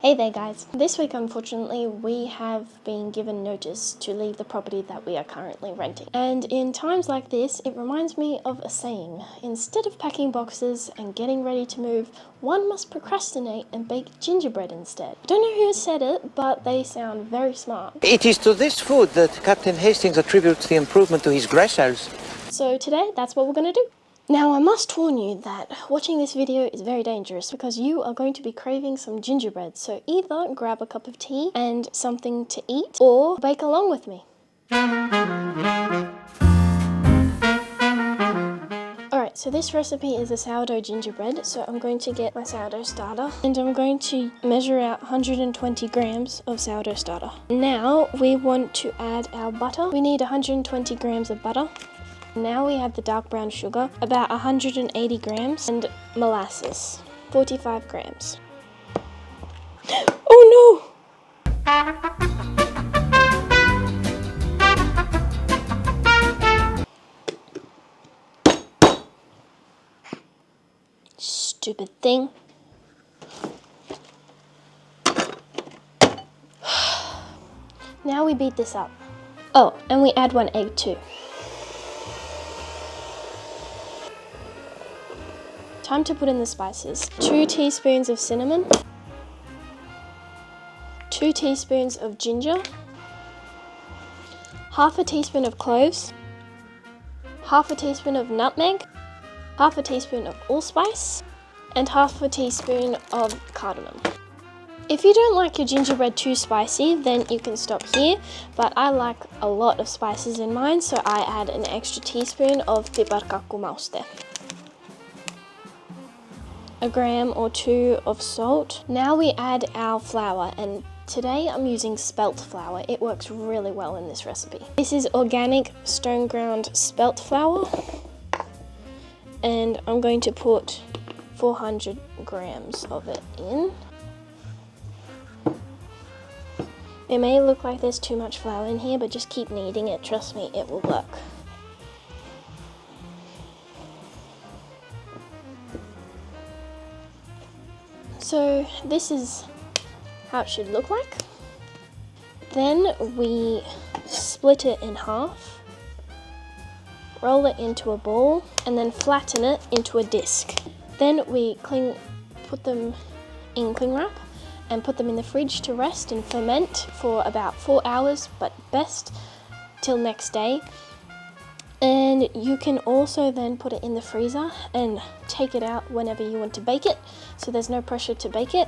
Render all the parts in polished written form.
Hey there guys. This week unfortunately we have been given notice to leave the property that we are currently renting. And in times like this it reminds me of a saying. Instead of packing boxes and getting ready to move, one must procrastinate and bake gingerbread instead. I don't know who said it, but they sound very smart. It is to this food that Captain Hastings attributes the improvement to his gressels. So today that's what we're going to do. Now I must warn you that watching this video is very dangerous because you are going to be craving some gingerbread, so either grab a cup of tea and something to eat or bake along with me. Alright, so this recipe is a sourdough gingerbread, so I'm going to get my sourdough starter and I'm going to measure out 120 grams of sourdough starter. Now we want to add our butter. We need 120 grams of butter. Now we have the dark brown sugar, about 180 grams, and molasses, 45 grams. Oh no! Stupid thing. Now we beat this up. Oh, and we add 1 egg too. Time to put in the spices. 2 teaspoons of cinnamon, 2 teaspoons of ginger, half a teaspoon of cloves, half a teaspoon of nutmeg, half a teaspoon of allspice, and half a teaspoon of cardamom. If you don't like your gingerbread too spicy, then you can stop here, but I like a lot of spices in mine, so I add an extra teaspoon of pipar kaku mauste. A gram or 2 of salt. Now we add our flour, and today I'm using spelt flour. It works really well in this recipe. This is organic stone ground spelt flour, and I'm going to put 400 grams of it in. It may look like there's too much flour in here, but just keep kneading it. Trust me, it will work. So this is how it should look like. Then we split it in half, roll it into a ball, and then flatten it into a disc. Then we put them in cling wrap and put them in the fridge to rest and ferment for about 4 hours, but best till next day. And you can also then put it in the freezer and take it out whenever you want to bake it, so there's no pressure to bake it.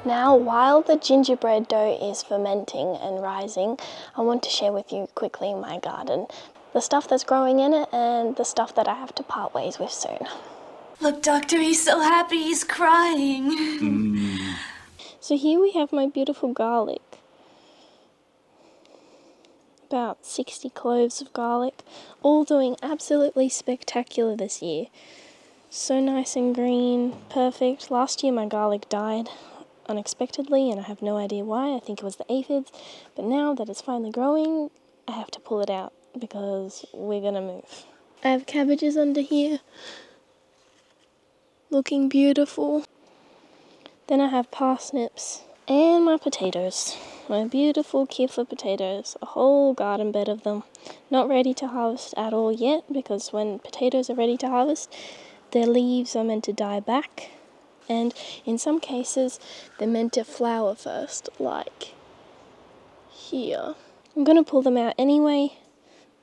Now, while the gingerbread dough is fermenting and rising, I want to share with you quickly my garden. The stuff that's growing in it and the stuff that I have to part ways with soon. Look, Doctor, he's so happy he's crying. So here we have my beautiful garlic. About 60 cloves of garlic, all doing absolutely spectacular this year. So nice and green, perfect. Last year my garlic died unexpectedly and I have no idea why. I think it was the aphids, but now that it's finally growing, I have to pull it out because we're gonna move. I have cabbages under here, looking beautiful. Then I have parsnips and my potatoes, my beautiful kefir potatoes, a whole garden bed of them. Not ready to harvest at all yet, because when potatoes are ready to harvest, their leaves are meant to die back, and in some cases they're meant to flower first, like here. I'm going to pull them out anyway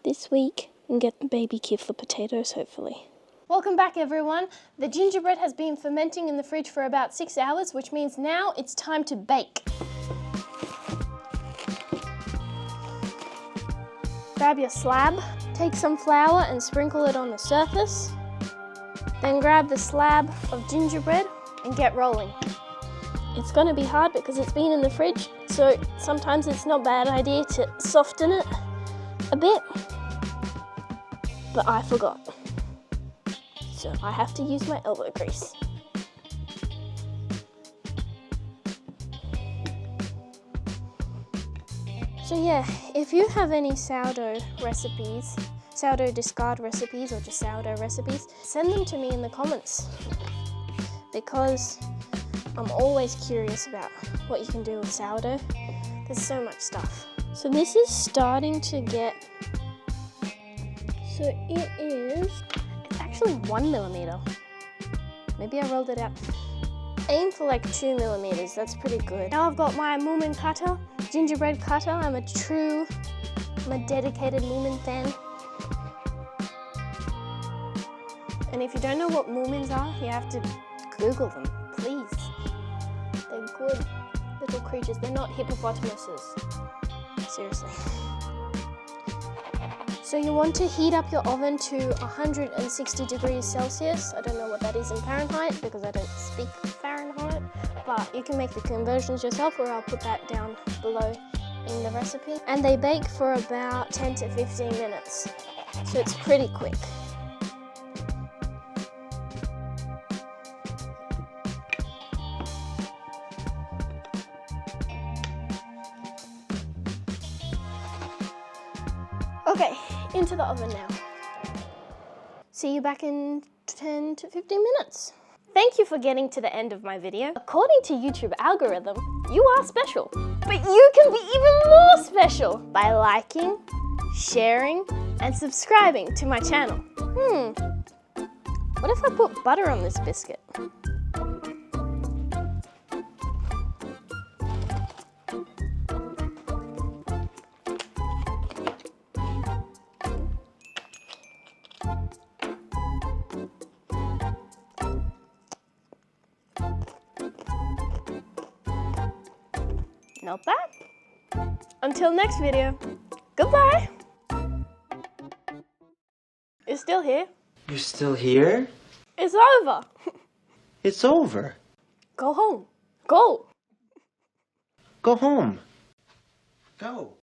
this week and get baby kefir potatoes hopefully. Welcome back everyone. The gingerbread has been fermenting in the fridge for about 6 hours, which means now it's time to bake. Grab your slab, take some flour and sprinkle it on the surface. Then grab the slab of gingerbread and get rolling. It's going to be hard because it's been in the fridge, so sometimes it's not a bad idea to soften it a bit, but I forgot. So I have to use my elbow grease. So yeah, if you have any sourdough recipes, sourdough discard recipes or just sourdough recipes, send them to me in the comments because I'm always curious about what you can do with sourdough. There's so much stuff. So this is starting to get, so it's actually 1 millimeter. Maybe I rolled it out. Aim for like 2 millimeters, that's pretty good. Now I've got my Moomin cutter, gingerbread cutter. I'm a dedicated Moomin fan. And if you don't know what Moomins are, you have to Google them, please. They're good little creatures. They're not hippopotamuses. Seriously. So you want to heat up your oven to 160 degrees Celsius. I don't know what that is in Fahrenheit because I don't speak Fahrenheit, but you can make the conversions yourself, or I'll put that down below in the recipe. And they bake for about 10 to 15 minutes, so it's pretty quick. Okay, into the oven now. See you back in 10 to 15 minutes. Thank you for getting to the end of my video. According to YouTube algorithm, you are special. But you can be even more special by liking, sharing, and subscribing to my channel. What if I put butter on this biscuit? Not bad. Until next video, goodbye. You're still here? You're still here? It's over. It's over. Go home. Go. Go home. Go.